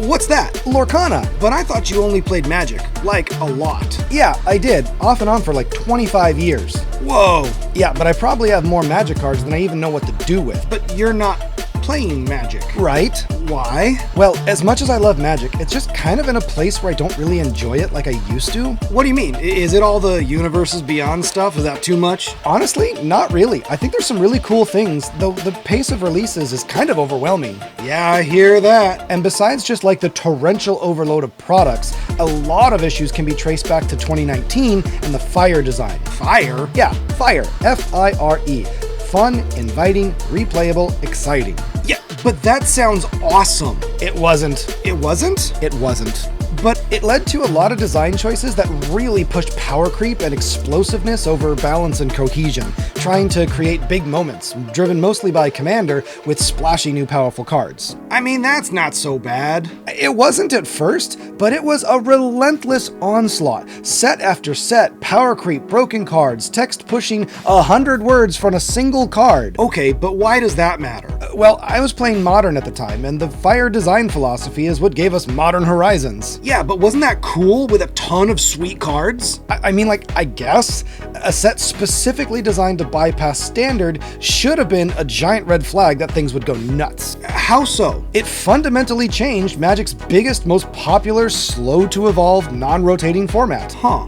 What's that? Lorcana. But I thought you only played Magic, like a lot. Yeah, I did, off and on for like 25 years. Whoa! Yeah, but I probably have more Magic cards than I even know what to do with. But you're not playing Magic. Right? Why? Well, as much as I love Magic, it's just kind of in a place where I don't really enjoy it like I used to. What do you mean? Is it all the Universes Beyond stuff? Is that too much? Honestly, not really. I think there's some really cool things, though the pace of releases is kind of overwhelming. Yeah, I hear that. And besides just like the torrential overload of products, a lot of issues can be traced back to 2019 and the Fire design. Fire? Yeah, Fire. F-I-R-E. Fun, inviting, replayable, exciting. Yeah, but that sounds awesome. It wasn't. It wasn't? It wasn't. But it led to a lot of design choices that really pushed power creep and explosiveness over balance and cohesion, trying to create big moments, driven mostly by Commander with splashy new powerful cards. I mean, that's not so bad. It wasn't at first, but it was a relentless onslaught. Set after set, power creep, broken cards, text pushing 100 words from a single card. Okay, but why does that matter? Well, I was playing Modern at the time, and the Fire design philosophy is what gave us Modern Horizons. Yeah, but wasn't that cool with a ton of sweet cards? I mean, I guess. A set specifically designed to bypass Standard should have been a giant red flag that things would go nuts. How so? It fundamentally changed Magic's biggest, most popular, slow-to-evolve, non-rotating format. Huh.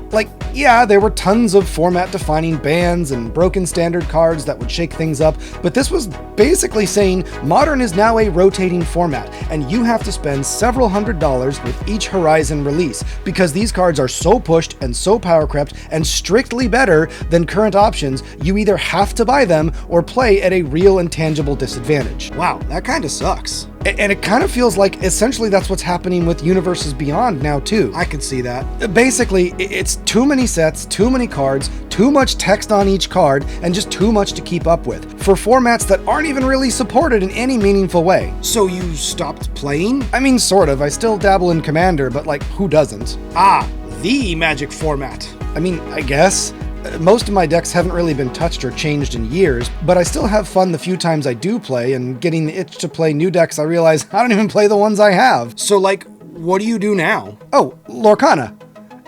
Yeah, there were tons of format-defining bans and broken Standard cards that would shake things up, but this was basically saying Modern is now a rotating format, and you have to spend several $100s with each Horizon release, because these cards are so pushed and so power crept and strictly better than current options, you either have to buy them or play at a real and tangible disadvantage. Wow, that kinda sucks. And it kind of feels like essentially that's what's happening with Universes Beyond now too. I can see that. Basically, it's too many sets, too many cards, too much text on each card, and just too much to keep up with, for formats that aren't even really supported in any meaningful way. So you stopped playing? I mean, sort of. I still dabble in Commander, but who doesn't? Ah, the Magic format. I mean, I guess. Most of my decks haven't really been touched or changed in years, but I still have fun the few times I do play, and getting the itch to play new decks, I realize I don't even play the ones I have. So what do you do now? Oh, Lorcana.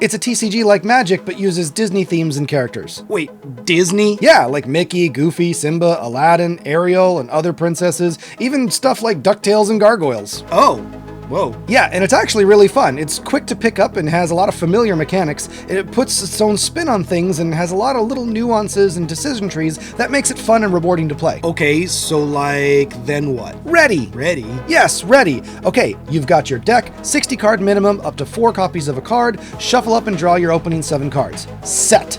It's a TCG like Magic, but uses Disney themes and characters. Wait, Disney? Yeah, like Mickey, Goofy, Simba, Aladdin, Ariel, and other princesses, even stuff like DuckTales and Gargoyles. Oh. Whoa. Yeah, and it's actually really fun. It's quick to pick up and has a lot of familiar mechanics. It puts its own spin on things and has a lot of little nuances and decision trees that makes it fun and rewarding to play. Okay, so then what? Ready. Ready? Yes, ready. Okay, you've got your deck, 60 card minimum, up to 4 copies of a card, shuffle up and draw your opening 7 cards. Set.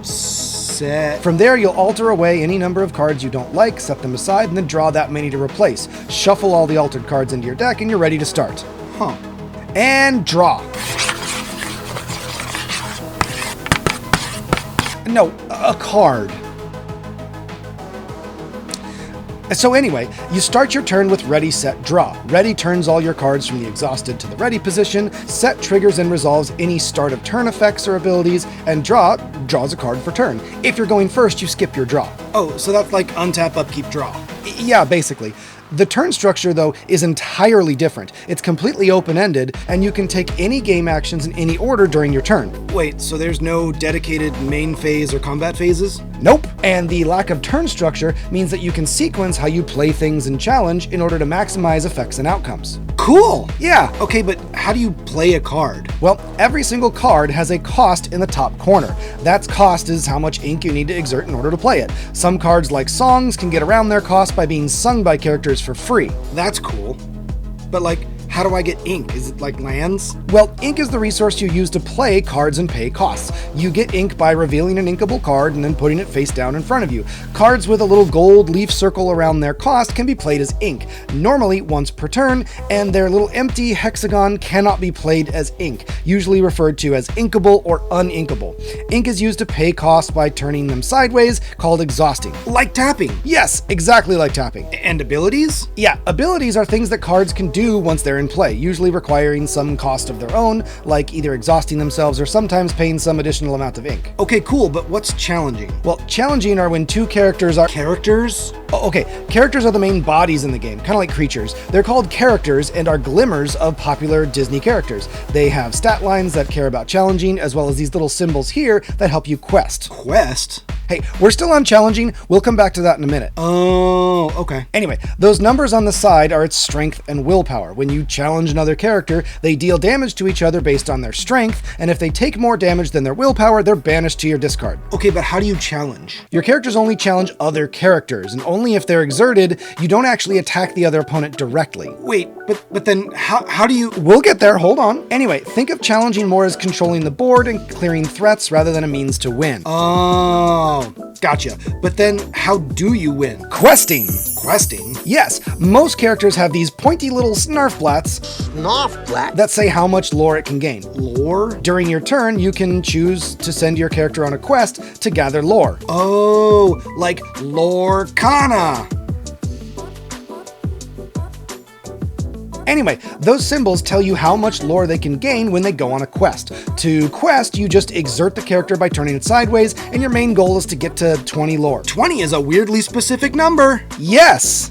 Set. From there, you'll alter away any number of cards you don't like, set them aside, and then draw that many to replace. Shuffle all the altered cards into your deck, and you're ready to start. Huh. And draw. No, a card. So anyway, you start your turn with Ready, Set, Draw. Ready turns all your cards from the exhausted to the ready position, Set triggers and resolves any start of turn effects or abilities, and Draw draws a card for turn. If you're going first, you skip your draw. Oh, so that's like untap, upkeep, draw. Yeah, basically. The turn structure, though, is entirely different. It's completely open-ended, and you can take any game actions in any order during your turn. Wait, so there's no dedicated main phase or combat phases? Nope. And the lack of turn structure means that you can sequence how you play things in challenge in order to maximize effects and outcomes. Cool! Yeah. Okay, but how do you play a card? Well, every single card has a cost in the top corner. That cost is how much ink you need to exert in order to play it. Some cards, like songs, can get around their cost by being sung by characters for free. That's cool. But how do I get ink? Is it like lands? Well, ink is the resource you use to play cards and pay costs. You get ink by revealing an inkable card and then putting it face down in front of you. Cards with a little gold leaf circle around their cost can be played as ink, normally once per turn, and their little empty hexagon cannot be played as ink, usually referred to as inkable or uninkable. Ink is used to pay costs by turning them sideways, called exhausting. Like tapping. Yes, exactly like tapping. And abilities? Yeah, abilities are things that cards can do once they're in play, usually requiring some cost of their own, like either exhausting themselves or sometimes paying some additional amount of ink. Okay, cool, but what's challenging? Well, challenging are when two characters are... Characters? Oh, okay, characters are the main bodies in the game, kind of like creatures. They're called characters and are glimmers of popular Disney characters. They have stat lines that care about challenging, as well as these little symbols here that help you quest. Quest? Hey, we're still on challenging. We'll come back to that in a minute. Oh, okay. Anyway, those numbers on the side are its strength and willpower. When you challenge another character, they deal damage to each other based on their strength, and if they take more damage than their willpower, they're banished to your discard. Okay, but how do you challenge? Your characters only challenge other characters, and only if they're exerted, you don't actually attack the other opponent directly. Wait, but then how do you... We'll get there, hold on. Anyway, think of challenging more as controlling the board and clearing threats rather than a means to win. Oh, gotcha. But then how do you win? Questing. Questing? Yes, most characters have these pointy little snarfblats that say how much lore it can gain. Lore? During your turn, you can choose to send your character on a quest to gather lore. Oh, like Lorcana. Anyway, those symbols tell you how much lore they can gain when they go on a quest. To quest, you just exert the character by turning it sideways, and your main goal is to get to 20 lore. 20 is a weirdly specific number. Yes!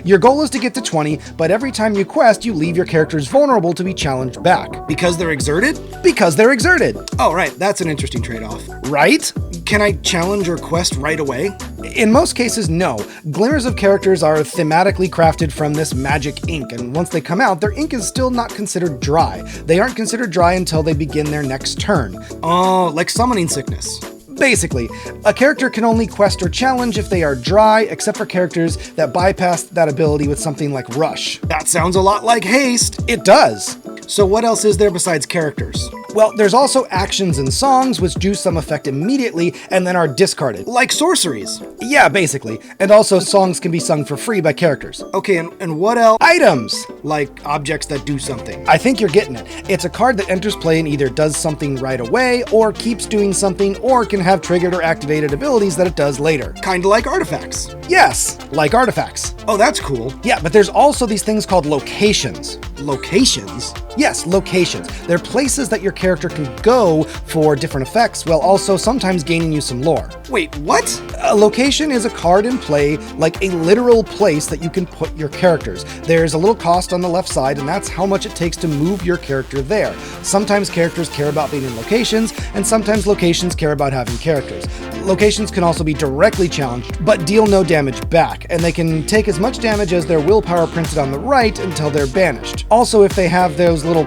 Your goal is to get to 20, but every time you quest, you leave your characters vulnerable to be challenged back. Because they're exerted? Because they're exerted. Oh, right. That's an interesting trade-off. Right? Can I challenge or quest right away? In most cases, no. Glimmers of characters are thematically crafted from this magic ink, and once they come out, their ink is still not considered dry. They aren't considered dry until they begin their next turn. Oh, like summoning sickness. Basically, a character can only quest or challenge if they are dry, except for characters that bypass that ability with something like Rush. That sounds a lot like haste. It does. So what else is there besides characters? Well, there's also actions and songs which do some effect immediately and then are discarded. Like sorceries. Yeah, basically. And also songs can be sung for free by characters. Okay, and what else? Items! Like objects that do something. I think you're getting it. It's a card that enters play and either does something right away, or keeps doing something, or can have triggered or activated abilities that it does later. Kinda like artifacts. Yes, like artifacts. Oh, that's cool. Yeah, but there's also these things called locations. Locations? Yes, locations. They're places that your character can go for different effects, while also sometimes gaining you some lore. Wait, what? A location is a card in play, like a literal place that you can put your characters. There's a little cost on the left side, and that's how much it takes to move your character there. Sometimes characters care about being in locations, and sometimes locations care about having characters. Locations can also be directly challenged, but deal no damage back, and they can take as much damage as their willpower printed on the right until they're banished. Also, if they have those little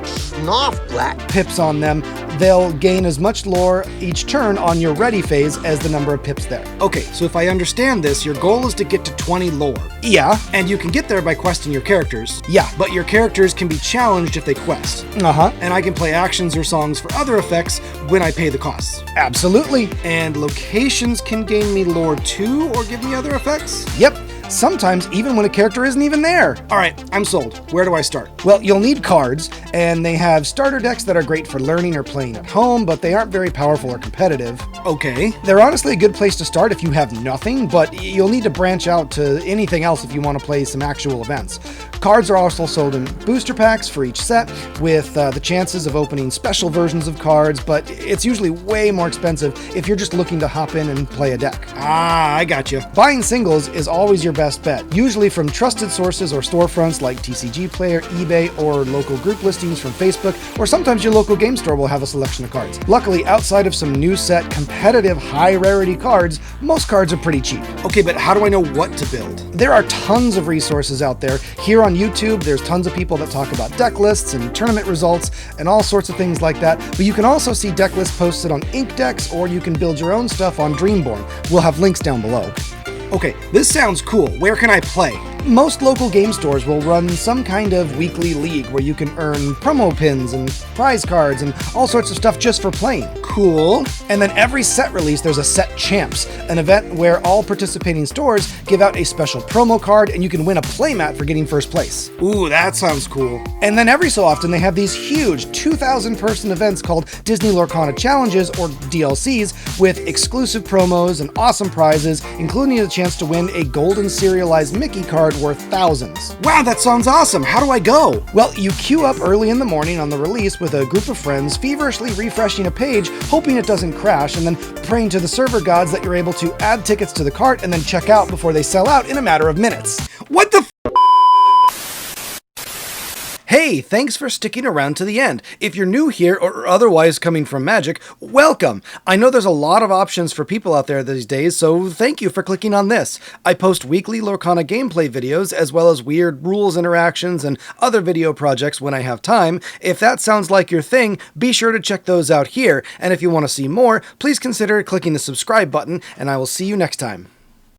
pips on them, they'll gain as much lore each turn on your ready phase as the number of pips there. Okay, so if I understand this, your goal is to get to 20 lore. Yeah. And you can get there by questing your characters. Yeah. But your characters can be challenged if they quest. Uh-huh. And I can play actions or songs for other effects when I pay the costs. Absolutely. And locations can gain me lore too, or give me other effects? Yep. Sometimes even when a character isn't even there. All right, I'm sold. Where do I start? Well, you'll need cards, and they have starter decks that are great for learning or playing at home, but they aren't very powerful or competitive. Okay. They're honestly a good place to start if you have nothing, but you'll need to branch out to anything else if you want to play some actual events. Cards are also sold in booster packs for each set, with the chances of opening special versions of cards, but it's usually way more expensive if you're just looking to hop in and play a deck. Ah, I got you. Buying singles is always your best bet, usually from trusted sources or storefronts like TCG Player, eBay, or local group listings from Facebook, or sometimes your local game store will have a selection of cards. Luckily, outside of some new set, competitive, high-rarity cards, most cards are pretty cheap. Okay, but how do I know what to build? There are tons of resources out there. Here on YouTube, there's tons of people that talk about deck lists and tournament results and all sorts of things like that, but you can also see deck lists posted on Ink Decks, or you can build your own stuff on Dreamborn. We'll have links down below. Okay, this sounds cool. Where can I play? Most local game stores will run some kind of weekly league where you can earn promo pins and prize cards and all sorts of stuff just for playing. Cool. And then every set release, there's a Set Champs, an event where all participating stores give out a special promo card and you can win a playmat for getting first place. Ooh, that sounds cool. And then every so often, they have these huge 2,000-person events called Disney Lorcana Challenges, or DLCs, with exclusive promos and awesome prizes, including a chance to win a golden serialized Mickey card worth thousands. Wow, that sounds awesome. How do I go? Well, you queue up early in the morning on the release with a group of friends, feverishly refreshing a page, hoping it doesn't crash, and then praying to the server gods that you're able to add tickets to the cart and then check out before they sell out in a matter of minutes. What the Hey, thanks for sticking around to the end. If you're new here or otherwise coming from Magic, welcome! I know there's a lot of options for people out there these days, so thank you for clicking on this. I post weekly Lorcana gameplay videos, as well as weird rules interactions and other video projects when I have time. If that sounds like your thing, be sure to check those out here, and if you want to see more, please consider clicking the subscribe button, and I will see you next time.